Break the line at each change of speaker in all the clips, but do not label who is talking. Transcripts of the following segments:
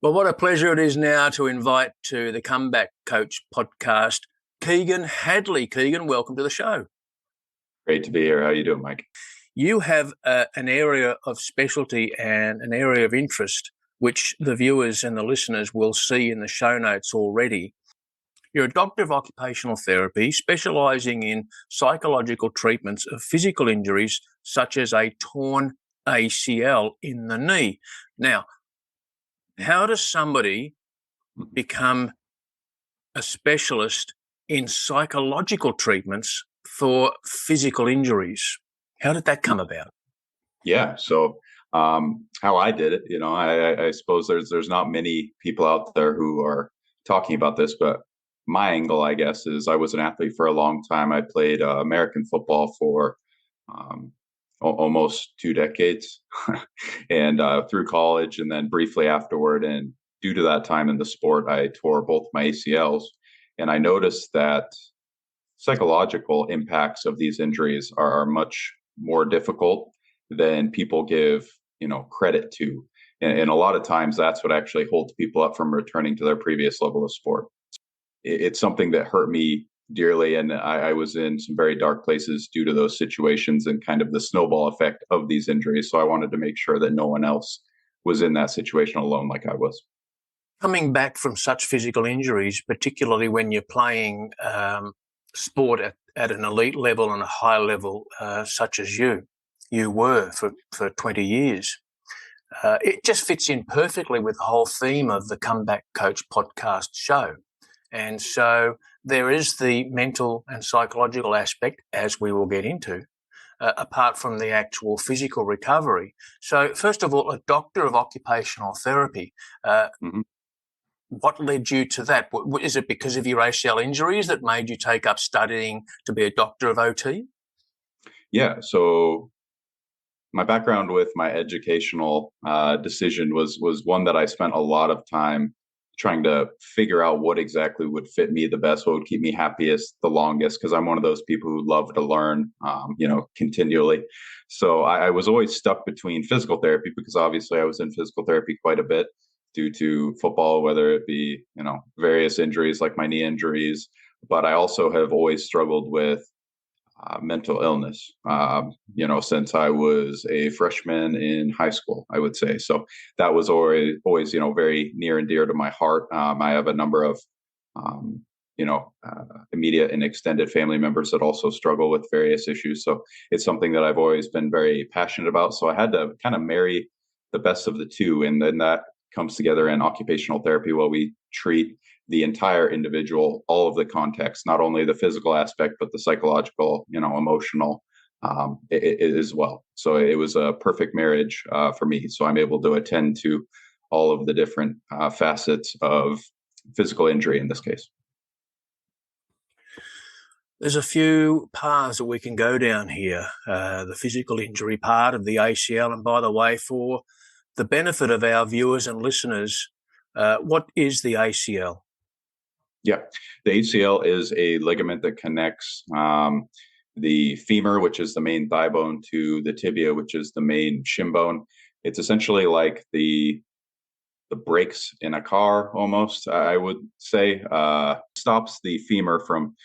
Well, what a pleasure it is now to invite to the Comeback Coach podcast, Keagen Hadley. Keagen, welcome to the show.
Great to be here. How are you doing, Mike?
You have an area of specialty and an area of interest, which the viewers and the listeners will see in the show notes already. You're a Doctor of Occupational Therapy, specialising in psychological treatments of physical injuries such as a torn ACL in the knee. Now, how does somebody become a specialist in psychological treatments for physical injuries? How did that come about?
Yeah. So how I did it, I suppose there's not many people out there who are talking about this, but my angle, I guess, is I was an athlete for a long time. I played American football for almost 2 decades and through college and then briefly afterward. And due to that time in the sport, I tore both my ACLs. And I noticed that psychological impacts of these injuries are much more difficult than people give, credit to. And a lot of times that's what actually holds people up from returning to their previous level of sport. It's something that hurt me dearly. And I was in some very dark places due to those situations and kind of the snowball effect of these injuries. So I wanted to make sure that no one else was in that situation alone like I was.
Coming back from such physical injuries, particularly when you're playing sport at an elite level and a high level, such as you were for 20 years, it just fits in perfectly with the whole theme of the Comeback Coach podcast show. And so there is the mental and psychological aspect, as we will get into, apart from the actual physical recovery. So first of all, a Doctor of Occupational Therapy. What led you to that? Is it because of your ACL injuries that made you take up studying to be a Doctor of OT?
Yeah. So my background with my educational decision was one that I spent a lot of time trying to figure out what exactly would fit me the best, what would keep me happiest the longest, because I'm one of those people who love to learn, continually. So I was always stuck between physical therapy, because obviously I was in physical therapy quite a bit due to football, whether it be, various injuries like my knee injuries. But I also have always struggled with mental illness, since I was a freshman in high school, I would say. So that was always, very near and dear to my heart. I have a number of, immediate and extended family members that also struggle with various issues. So it's something that I've always been very passionate about. So I had to kind of marry the best of the two. And then that comes together in occupational therapy, where we treat the entire individual, all of the context, not only the physical aspect, but the psychological, emotional as well. So it was a perfect marriage for me. So I'm able to attend to all of the different facets of physical injury in this case.
There's a few paths that we can go down here. The physical injury part of the ACL. And by the way, for the benefit of our viewers and listeners, what is the ACL?
Yeah, the ACL is a ligament that connects the femur, which is the main thigh bone, to the tibia, which is the main shin bone. It's essentially like the brakes in a car, almost, I would say. Stops the femur from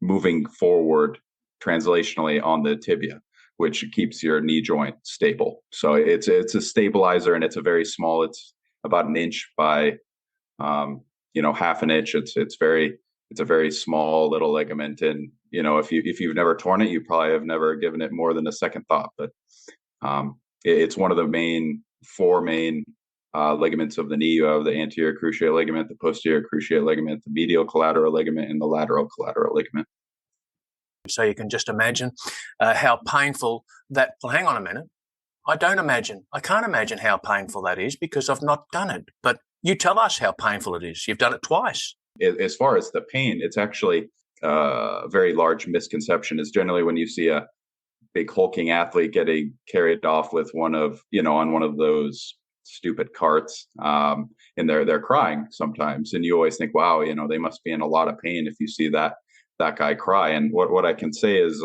moving forward translationally on the tibia, which keeps your knee joint stable. So it's a stabilizer, and it's a very small. It's about an inch by half an inch. It's a very small little ligament, and if you've never torn it, you probably have never given it more than a second thought. But it's one of the four main ligaments of the knee. You have the anterior cruciate ligament, the posterior cruciate ligament, the medial collateral ligament, and the lateral collateral ligament.
So you can just imagine how painful that. Well, hang on a minute. I can't imagine how painful that is, because I've not done it. But you tell us how painful it is. You've done it twice.
As far as the pain, it's actually a very large misconception. Is generally when you see a big hulking athlete getting carried off with on one of those stupid carts, and they're crying sometimes, and you always think, wow, they must be in a lot of pain if you see that guy cry. And what I can say is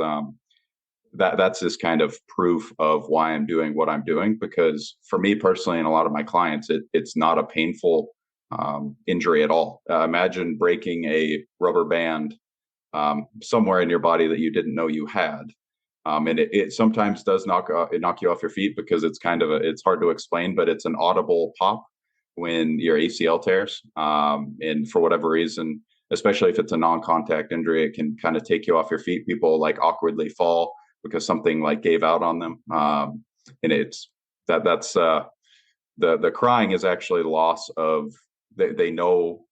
that's this kind of proof of why I'm doing what I'm doing, because for me personally and a lot of my clients, it's not a painful injury at all. Imagine breaking a rubber band somewhere in your body that you didn't know you had. And it sometimes does knock you off your feet, because it's hard to explain, but it's an audible pop when your ACL tears. And for whatever reason, especially if it's a non-contact injury, it can kind of take you off your feet. People like awkwardly fall because something like gave out on them. And that's the crying is actually loss of, they know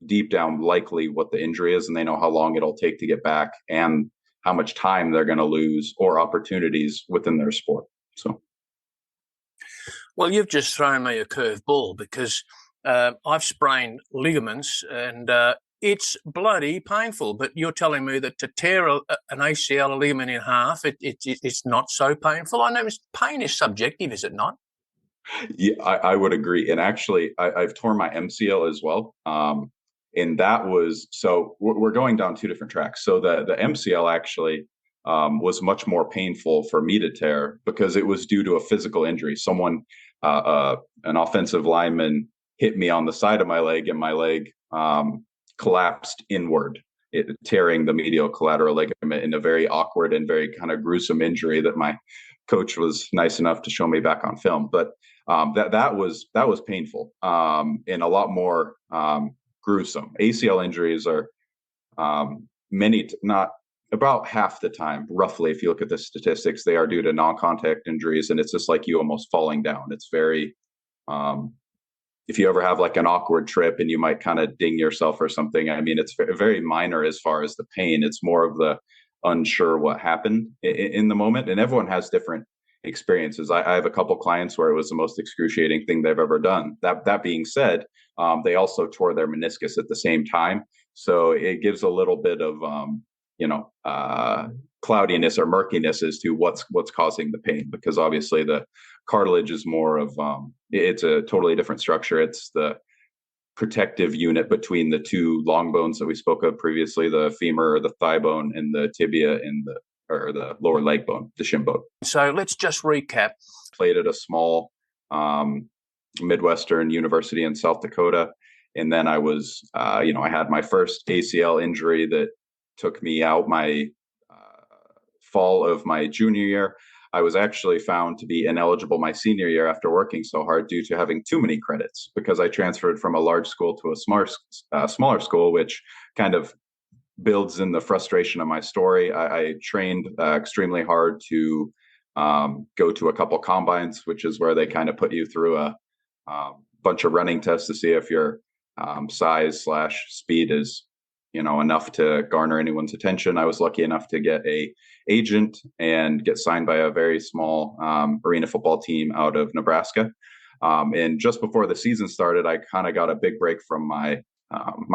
deep down likely what the injury is, and they know how long it'll take to get back and how much time they're going to lose or opportunities within their sport. So,
well, you've just thrown me a curve ball, because I've sprained ligaments, and it's bloody painful. But you're telling me that to tear an ACL ligament in half, it's not so painful. I know pain is subjective, is it not?
yeah, I would agree. And actually, I've torn my MCL as well. And that was, so we're going down two different tracks. So the MCL actually was much more painful for me to tear, because it was due to a physical injury. Someone, an offensive lineman, hit me on the side of my leg, and my leg collapsed inward, tearing the medial collateral ligament in a very awkward and very kind of gruesome injury that my coach was nice enough to show me back on film. But that was painful, and a lot more gruesome. ACL injuries are not about half the time, roughly, if you look at the statistics, they are due to non-contact injuries, and it's just like you almost falling down. It's very, if you ever have like an awkward trip and you might kind of ding yourself or something, I mean, it's very minor as far as the pain. It's more of the unsure what happened in the moment, and everyone has different experiences. I have a couple clients where it was the most excruciating thing they've ever done. That being said, they also tore their meniscus at the same time, so it gives a little bit of cloudiness or murkiness as to what's causing the pain, because obviously the cartilage is more of it's a totally different structure. It's the protective unit between the two long bones that we spoke of previously, the femur or the thigh bone, and the tibia and the lower leg bone, the shin bone.
So let's just recap.
Played at a small Midwestern university in South Dakota. And then I was, I had my first ACL injury that took me out my fall of my junior year. I was actually found to be ineligible my senior year after working so hard due to having too many credits, because I transferred from a large school to a smaller school, which kind of builds in the frustration of my story. I trained extremely hard to go to a couple combines, which is where they kind of put you through a bunch of running tests to see if your size/speed is enough to garner anyone's attention. I was lucky enough to get a agent and get signed by a very small arena football team out of Nebraska. And just before the season started, I kind of got a big break from my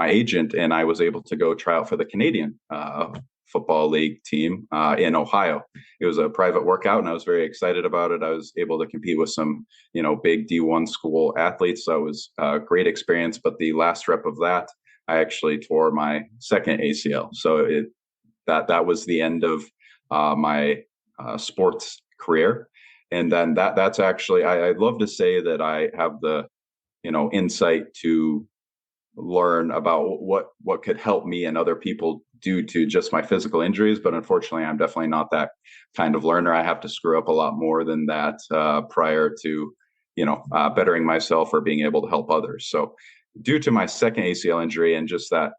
agent, and I was able to go try out for the Canadian Football League team in Ohio. It was a private workout, and I was very excited about it. I was able to compete with some, big D1 school athletes. So it was a great experience. But the last rep of that, I actually tore my second ACL. So that was the end of my sports career. And then that's actually, I'd love to say that I have the, insight to learn about what could help me and other people due to just my physical injuries. But unfortunately, I'm definitely not that kind of learner. I have to screw up a lot more than that prior to, bettering myself or being able to help others. So due to my second ACL injury and just that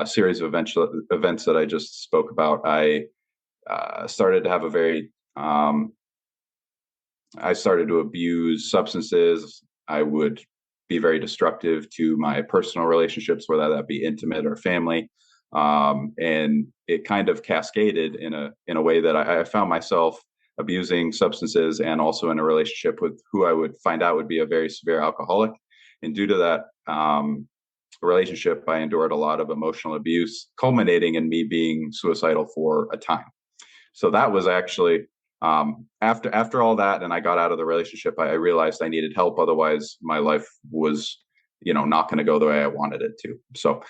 series of events that I just spoke about, I started to have I started to abuse substances. I would be very destructive to my personal relationships, whether that be intimate or family. And it kind of cascaded in a way that I found myself abusing substances, and also in a relationship with who I would find out would be a very severe alcoholic. And due to that relationship, I endured a lot of emotional abuse, culminating in me being suicidal for a time. So that was actually after all that, and I got out of the relationship, I realized I needed help. Otherwise, my life was, not going to go the way I wanted it to. So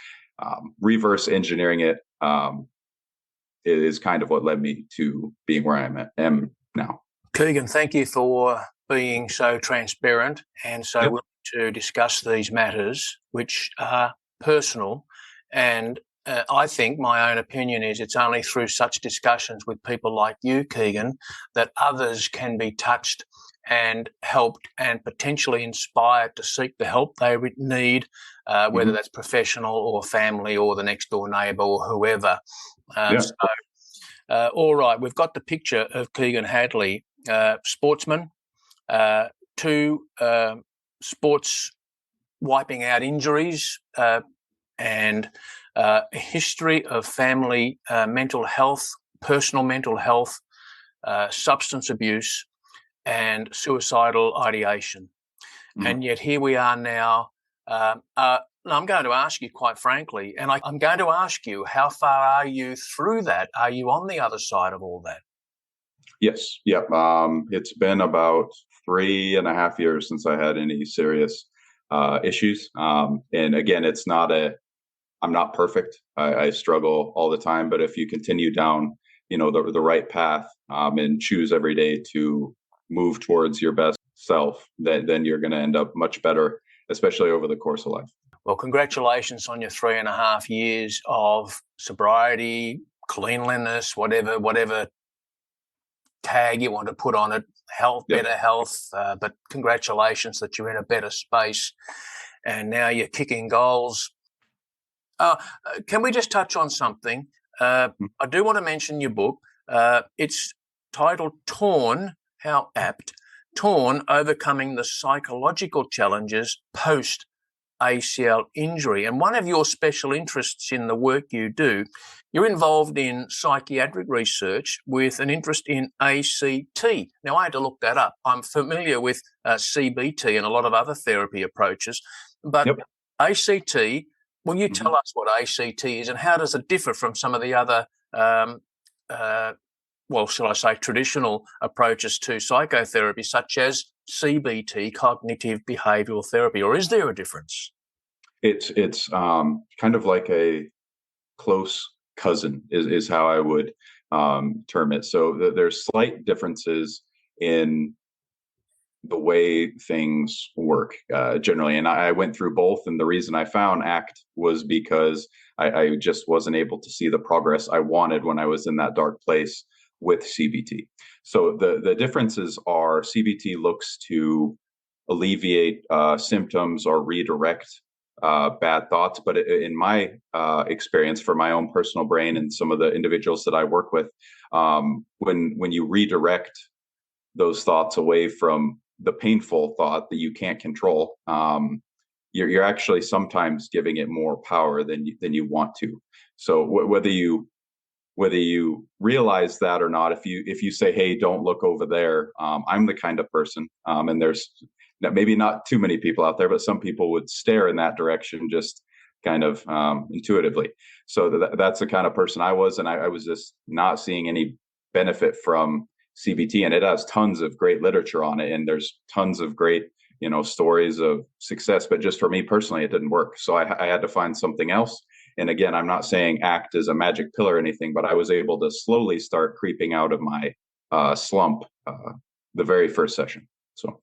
reverse engineering it, is kind of what led me to being where am now.
Keagen, thank you for being so transparent and so willing to discuss these matters, which are personal. And I think my own opinion is it's only through such discussions with people like you, Keagen, that others can be touched and helped and potentially inspired to seek the help they need, whether that's professional or family or the next door neighbour or whoever. All right, we've got the picture of Keagen Hadley, sportsman, two sports wiping out injuries, and a history of family mental health, personal mental health, substance abuse, and suicidal ideation. And yet here we are now. I'm going to ask you quite frankly, and I'm going to ask you, how far are you through that? Are you on the other side of all that?
Yes. Yep. It's been about 3.5 years since I had any serious issues. And again, I'm not perfect. I struggle all the time, but if you continue down, the right path, and choose every day to move towards your best self, then you're going to end up much better, especially over the course of life.
Well, congratulations on your 3.5 years of sobriety, cleanliness, whatever tag you want to put on it, health, better health. But congratulations that you're in a better space and now you're kicking goals. Can we just touch on something? I do want to mention your book. It's titled Torn, how apt, Torn, Overcoming the Psychological Challenges Post ACL Injury. And one of your special interests in the work you do, you're involved in psychiatric research with an interest in ACT. Now, I had to look that up. I'm familiar with CBT and a lot of other therapy approaches, but ACT, will you tell us what ACT is and how does it differ from some of the other, shall I say, traditional approaches to psychotherapy, such as CBT, cognitive behavioral therapy, or is there a difference?
It's kind of like a close cousin is how I would term it. So there's slight differences in the way things work generally. And I went through both. And the reason I found ACT was because I just wasn't able to see the progress I wanted when I was in that dark place with CBT. So the differences are CBT looks to alleviate symptoms or redirect bad thoughts. But in my experience, for my own personal brain and some of the individuals that I work with, when you redirect those thoughts away from the painful thought that you can't control, you're actually sometimes giving it more power than you want to. So whether you realize that or not, if you say, hey, don't look over there, I'm the kind of person, and there's maybe not too many people out there, but some people would stare in that direction just kind of intuitively. So that's the kind of person I was, and I was just not seeing any benefit from CBT, and it has tons of great literature on it, and there's tons of great stories of success, but just for me personally, it didn't work. So I had to find something else. And again, I'm not saying ACT is a magic pill or anything, but I was able to slowly start creeping out of my slump the very first session. So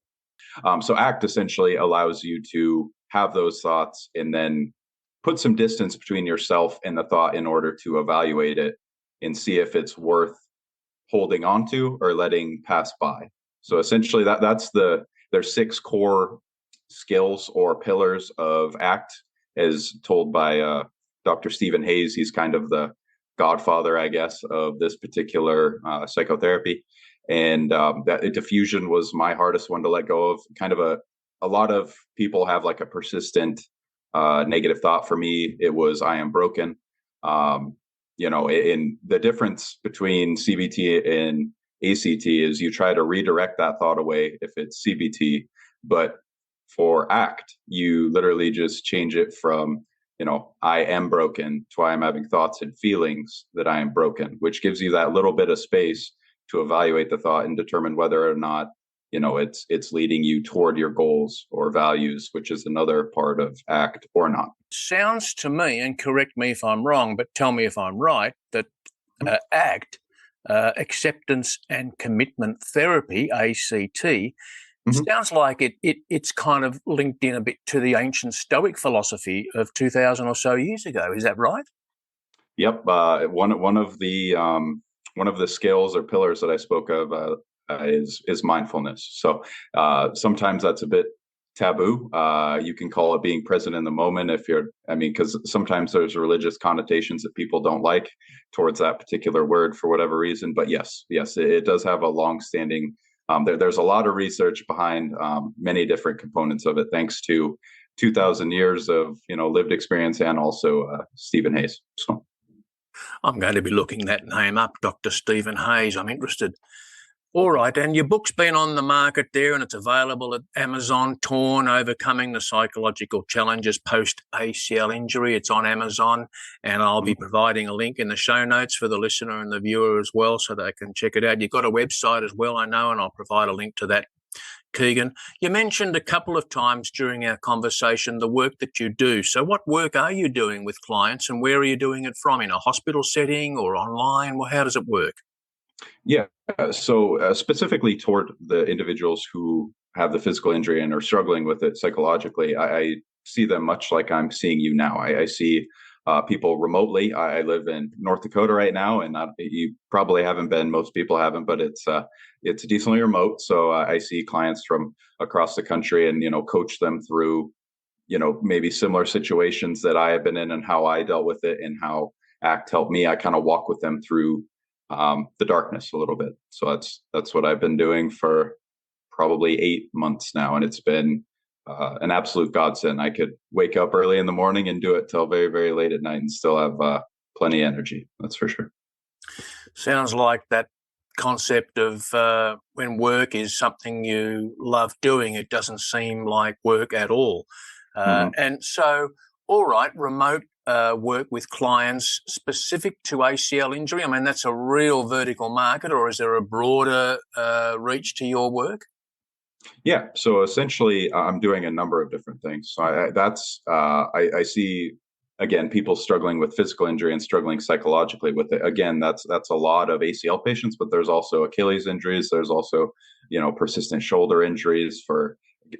ACT essentially allows you to have those thoughts and then put some distance between yourself and the thought in order to evaluate it and see if it's worth holding on to or letting pass by. So essentially there's 6 core skills or pillars of ACT as told by Dr. Stephen Hayes. He's kind of the godfather, I guess, of this particular psychotherapy. And that diffusion was my hardest one to let go of. Kind of a lot of people have like a persistent negative thought. For me, it was I am broken. And the difference between CBT and ACT is you try to redirect that thought away if it's CBT, but for ACT, you literally just change it from I am broken to I am having thoughts and feelings that I am broken, which gives you that little bit of space to evaluate the thought and determine whether or not it's leading you toward your goals or values, which is another part of ACT, or not.
Sounds to me, and correct me if I'm wrong, but tell me if I'm right, that ACT, Acceptance and Commitment Therapy, ACT. Sounds like it's kind of linked in a bit to the ancient Stoic philosophy of 2,000 or so years ago. Is that right?
Yep. One of the skills or pillars that I spoke of is mindfulness. So sometimes that's a bit taboo. You can call it being present in the moment because sometimes there's religious connotations that people don't like towards that particular word for whatever reason. But yes, it does have a long-standing. There's a lot of research behind many different components of it, thanks to 2,000 years of lived experience and also Stephen Hayes. So.
I'm going to be looking that name up, Dr. Stephen Hayes. I'm interested. All right, and your book's been on the market there and it's available at Amazon, Torn, Overcoming the Psychological Challenges Post-ACL Injury. It's on Amazon, and I'll be providing a link in the show notes for the listener and the viewer as well so they can check it out. You've got a website as well, I know, and I'll provide a link to that. Keagen, you mentioned a couple of times during our conversation the work that you do. So what work are you doing with clients and where are you doing it from? In a hospital setting or online? Well, how does it work?
Yeah. So specifically toward the individuals who have the physical injury and are struggling with it psychologically, I see them much like I'm seeing you now. I see people remotely. I live in North Dakota right now, and you probably haven't been. Most people haven't, but it's decently remote. So I see clients from across the country, and coach them through maybe similar situations that I have been in and how I dealt with it and how ACT helped me. I kind of walk with them through the darkness a little bit. So that's what I've been doing for probably 8 months now, and it's been an absolute godsend. I could wake up early in the morning and do it till very, very late at night and still have plenty of energy. That's for sure. Sounds
like that concept of when work is something you love doing, it doesn't seem like work at all. And so, all right, remote work with clients specific to ACL injury. I mean, that's a real vertical market, or is there a broader reach to your work?
Yeah. So essentially, I'm doing a number of different things. So I see, again, people struggling with physical injury and struggling psychologically with it. Again, that's a lot of ACL patients, but there's also Achilles injuries. There's also, persistent shoulder injuries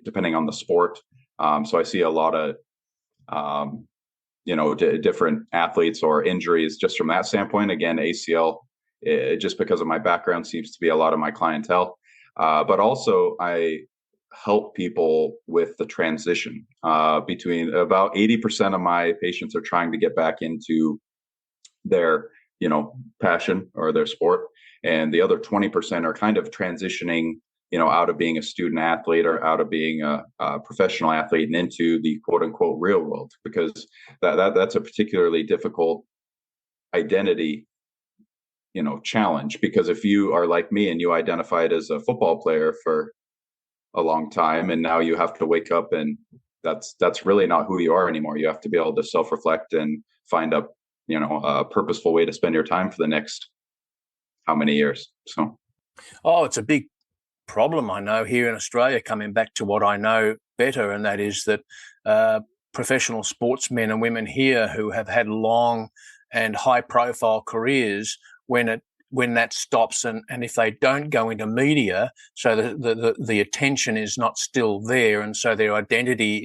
depending on the sport. So I see a lot of, different athletes or injuries just from that standpoint. Again, ACL, just because of my background, seems to be a lot of my clientele. But also I help people with the transition between about 80% of my patients are trying to get back into their, passion or their sport. And the other 20% are kind of transitioning, out of being a student athlete or out of being a professional athlete and into the quote unquote real world, because that's a particularly difficult identity challenge, because if you are like me and you identified as a football player for a long time and now you have to wake up and that's really not who you are anymore. You have to be able to self-reflect and find a purposeful way to spend your time for the next how many years. So
it's a big problem, I know, here in Australia, coming back to what I know better, and that is that professional sportsmen and women here who have had long and high profile careers, when that stops and if they don't go into media, so the attention is not still there, and so their identity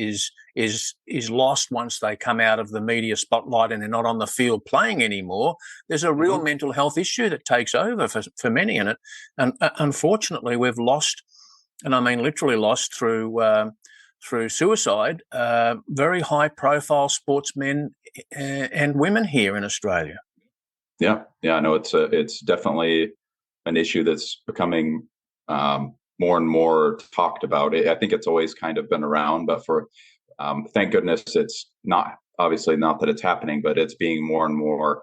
is lost once they come out of the media spotlight and they're not on the field playing anymore. There's a real mental health issue that takes over for many in it, and unfortunately we've lost, and I mean literally lost through suicide, very high profile sportsmen and women here in Australia.
Yeah. No, it's definitely an issue that's becoming more and more talked about. I think it's always kind of been around, but thank goodness it's not, obviously not that it's happening, but it's being more and more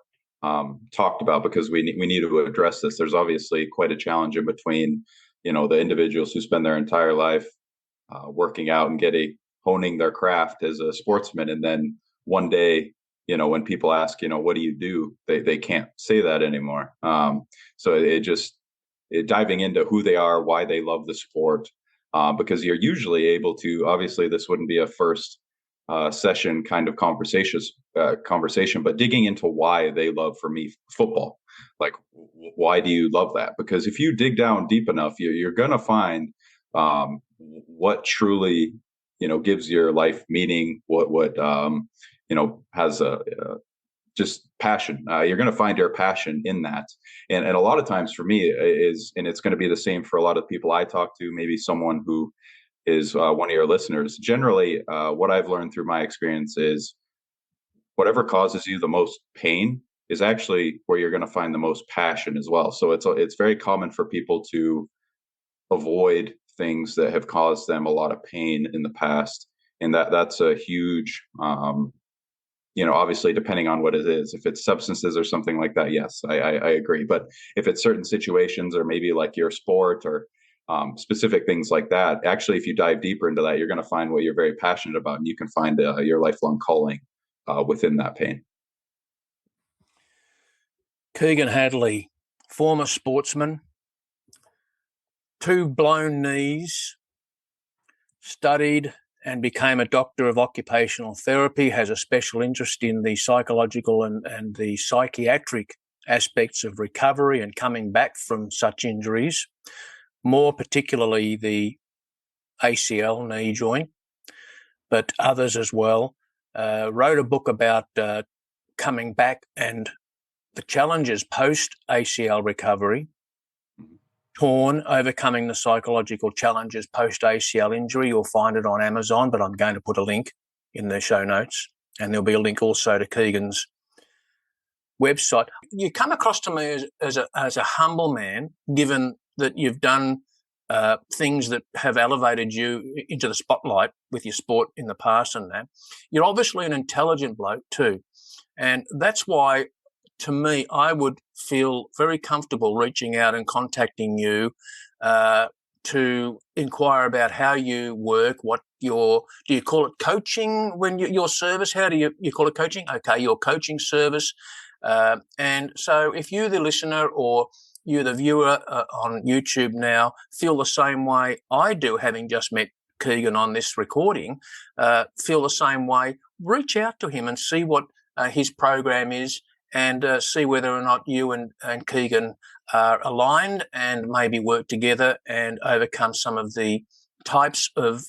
talked about, because we need to address this. There's obviously quite a challenge in between, the individuals who spend their entire life working out and honing their craft as a sportsman, and then one day, when people ask, what do you do? They can't say that anymore. So diving into who they are, why they love the sport, because you're usually able to, obviously this wouldn't be a first session kind of conversation, but digging into why they love, for me, football. like, why do you love that? Because if you dig down deep enough, you're going to find what truly, gives your life meaning, what has a just passion. You're going to find your passion in that. And a lot of times for me and it's going to be the same for a lot of people I talk to, maybe someone who is one of your listeners. Generally, what I've learned through my experience is whatever causes you the most pain is actually where you're going to find the most passion as well. So it's very common for people to avoid things that have caused them a lot of pain in the past. And that's a huge, obviously depending on what it is. If it's substances or something like that, yes, I agree. But if it's certain situations or maybe like your sport or specific things like that, actually, if you dive deeper into that, you're going to find what you're very passionate about, and you can find your lifelong calling within that pain.
Keagen Hadley, former sportsman, 2 blown knees, studied and became a Doctor of Occupational Therapy, has a special interest in the psychological and the psychiatric aspects of recovery and coming back from such injuries, more particularly the ACL knee joint, but others as well. Wrote a book about coming back and the challenges post-ACL recovery, torn, overcoming the psychological challenges post-ACL injury. You'll find it on Amazon, but I'm going to put a link in the show notes, and there'll be a link also to Keagen's website. You come across to me as a humble man, given that you've done things that have elevated you into the spotlight with your sport in the past and that. You're obviously an intelligent bloke too, and that's why, to me, I would feel very comfortable reaching out and contacting you to inquire about how you work, do you call it coaching when your service? How do you call it coaching? Okay, your coaching service. And so if you, the listener, or you, the viewer on YouTube now, feel the same way I do, having just met Keagen on this recording, feel the same way, reach out to him and see what his program is, and see whether or not you and Keagen are aligned and maybe work together and overcome some of the types of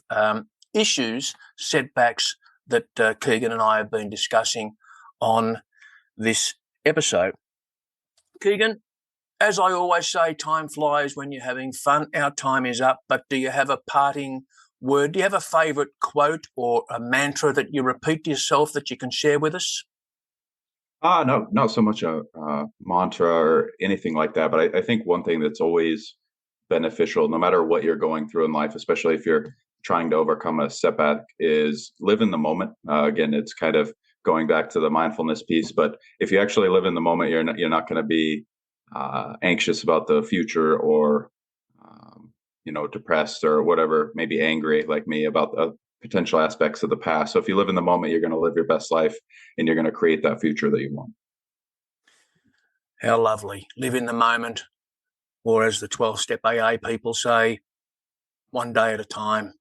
issues, setbacks that Keagen and I have been discussing on this episode. Keagen, as I always say, time flies when you're having fun. Our time is up, but do you have a parting word? Do you have a favourite quote or a mantra that you repeat to yourself that you can share with us?
No, not so much a mantra or anything like that. But I think one thing that's always beneficial, no matter what you're going through in life, especially if you're trying to overcome a setback, is live in the moment. Again, it's kind of going back to the mindfulness piece. But if you actually live in the moment, you're not going to be anxious about the future or depressed or whatever, maybe angry like me about potential aspects of the past. So if you live in the moment, you're going to live your best life and you're going to create that future that you want.
How lovely. Live in the moment, or as the 12-step AA people say, one day at a time.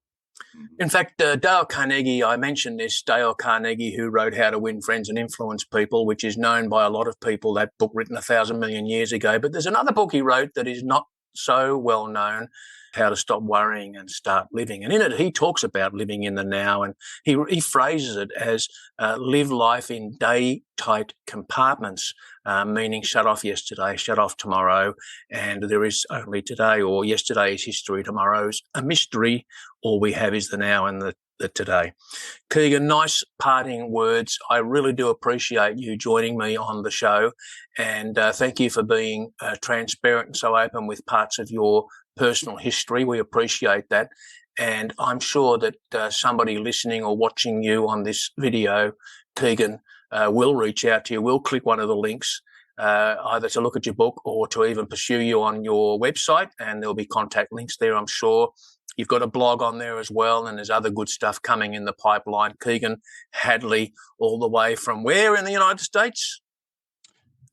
In fact, Dale Carnegie, I mentioned this, Dale Carnegie, who wrote How to Win Friends and Influence People, which is known by a lot of people, that book written 1,000 million years ago. But there's another book he wrote that is not so well known, How to Stop Worrying and Start Living. And in it, he talks about living in the now, and he phrases it as live life in day-tight compartments, meaning shut off yesterday, shut off tomorrow, and there is only today, or yesterday is history, tomorrow's a mystery. All we have is the now and the today. Keagen, nice parting words. I really do appreciate you joining me on the show, and thank you for being transparent and so open with parts of your personal history. We appreciate that, and I'm sure that somebody listening or watching you on this video, Keagen, will reach out to you, will click one of the links, either to look at your book or to even pursue you on your website, and there'll be contact links there, I'm sure. You've got a blog on there as well, and there's other good stuff coming in the pipeline. Keagen Hadley, all the way from where in the United States?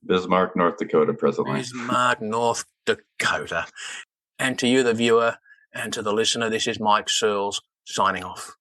Bismarck, North Dakota, presently.
Bismarck, North Dakota. And to you, the viewer, and to the listener, this is Mike Searles signing off.